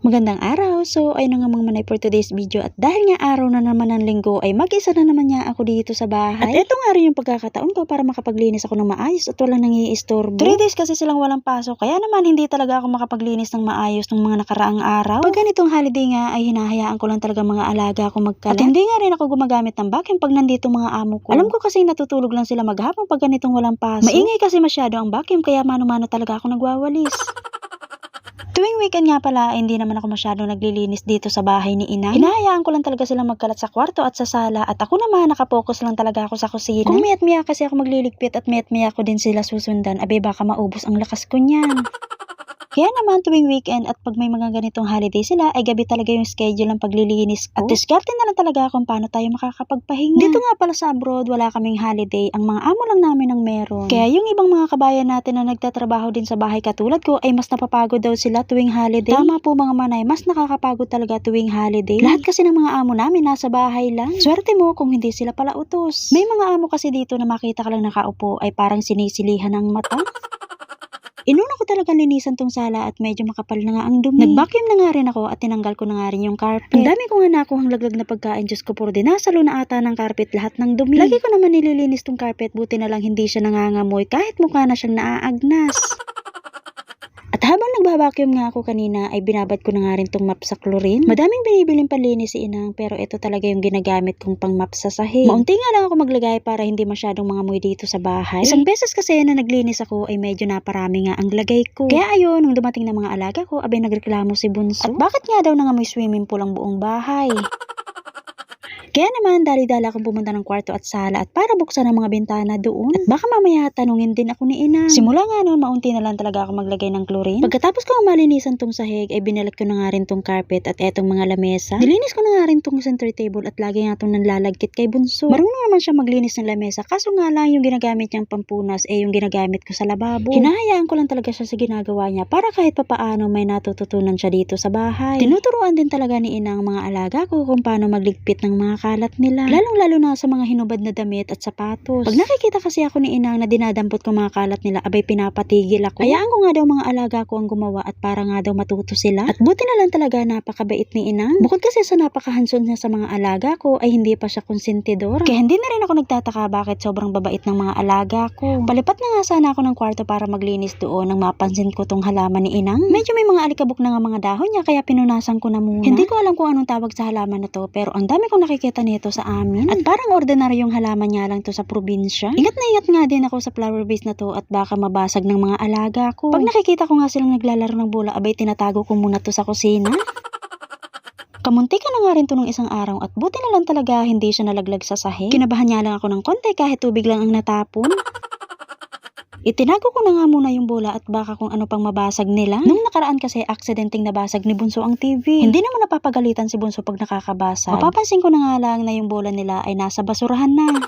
Magandang araw! So, ayun na nga mga manay for today's video at dahil nga araw na naman ng linggo ay mag-isa na naman nga ako dito sa bahay. At ito nga rin yung pagkakataon ko para makapaglinis ako ng maayos at walang nangiistorbo. 3 days kasi silang walang pasok kaya naman hindi talaga ako makapaglinis ng maayos ng mga nakaraang araw. Pag ganitong holiday nga ay hinahayaan ko lang talaga mga alaga ako magkalat. At hindi nga rin ako gumagamit ng vacuum pag nandito mga amo ko. Alam ko kasi natutulog lang sila maghapon pag ganitong walang pasok. Maingay kasi masyado ang vacuum kaya mano-mano talaga ako nagwawalis. Tuwing weekend nga pala, hindi naman ako masyadong naglilinis dito sa bahay ni Inang. Hinahayaan ko lang talaga silang magkalat sa kwarto at sa sala at ako naman nakapokus lang talaga ako sa kusina. Kung miya't-miya kasi ako magliligpit at miya't-miya ko din sila susundan, abe baka maubos ang lakas ko niyan. Kaya naman tuwing weekend at pag may mga ganitong holiday sila ay gabi talaga yung schedule ng paglilinis ko. At diskarte na lang talaga kung paano tayo makakapagpahinga. Dito nga pala sa abroad wala kaming holiday, ang mga amo lang namin ang meron. Kaya yung ibang mga kabayan natin na nagtatrabaho din sa bahay katulad ko ay mas napapagod daw sila tuwing holiday. Tama po mga manay, mas nakakapagod talaga tuwing holiday. Lahat kasi ng mga amo namin nasa bahay lang. Swerte mo kung hindi sila pala utos. May mga amo kasi dito na makita ka lang nakaupo ay parang sinisilihan ng mata. Inuna ko talaga linisan tong sala at medyo makapal na nga ang dumi. Nag-vacuum na nga rin ako at tinanggal ko na nga rin yung carpet. Ang dami ko nga nakuhang laglag na pagkain, Diyos ko po, dinasalo na ata ng carpet lahat ng dumi. Lagi ko naman nililinis tong carpet, buti na lang hindi siya nangangamoy kahit mukha na siyang naaagnas. At habang nagbabacuum nga ako kanina ay binabad ko na nga rin tong map sa chlorine. Madaming binibiling panlinis si Inang pero ito talaga yung ginagamit kong pang map sa sahig. Maunti nga lang ako maglagay para hindi masyadong mga amoy dito sa bahay. Isang beses kasi na naglinis ako ay medyo naparami nga ang lagay ko. Kaya ayun, nung dumating na mga alaga ko, abay nagreklamo si Bunso. At bakit nga daw nangamoy swimming pool ang buong bahay? Kaya naman, dali-dala akong pumunta ng kwarto at sala at para buksan ang mga bintana doon. At baka mamaya tanungin din ako ni Inang. Simula nga noon, maunti na lang talaga ako maglagay ng chlorine. Pagkatapos ko malinisan tong sahig, ay binalat ko na nga rin tong carpet at etong mga lamesa. Nilinis ko na nga rin tong center table at lagi nga itong nanlalagkit kay Bunso. Marunong naman siya maglinis ng lamesa, kaso nga lang yung ginagamit niyang pampunas yung ginagamit ko sa lababo. Hinahayaan ko lang talaga siya sa ginagawa niya para kahit papaano may natututunan siya dito sa bahay. Tinuturuan din talaga ni Inang mga alaga ko kung paano magligpit ng mga kalat nila. Lalong-lalo na sa mga hinubad na damit at sapatos. Pag nakikita kasi ako ni Inang na dinadampot ko mga kalat nila, abay pinapatigil ako. Hayaan ko nga daw mga alaga ko ang gumawa at para nga daw matuto sila. At buti na lang talaga napakabait ni Inang. Bukod kasi sa napakahanson niya sa mga alaga ko, ay hindi pa siya konsentidor. Kaya hindi na rin ako nagtataka bakit sobrang babait ng mga alaga ko. Palipat na nga sana ako ng kwarto para maglinis doon nang mapansin ko tong halaman ni Inang. Medyo may mga alikabok na nga mga dahon niya kaya pinunasan ko na muna. Hindi ko alam kung anong tawag sa halaman na to pero ang dami kong nakikita nito sa amin. At parang ordinaryong halaman niya lang to sa probinsya. Ingat na ingat nga din ako sa flower vase na to at baka mabasag ng mga alaga ko. Pag nakikita ko nga silang naglalaro ng bola, abay tinatago ko muna to sa kusina. Kamunti ka na nga rin to nung isang araw at buti na lang talaga hindi siya nalaglag sa sahig. Kinabahan niya lang ako ng konti kahit tubig lang ang natapon. Itinago ko na nga muna yung bola at baka kung ano pang mabasag nila. Nung nakaraan kasi aksidenteng nabasag ni Bunso ang TV. Hindi naman napapagalitan si Bunso pag nakakabasag. Mapapansin ko na nga lang na yung bola nila ay nasa basurahan na.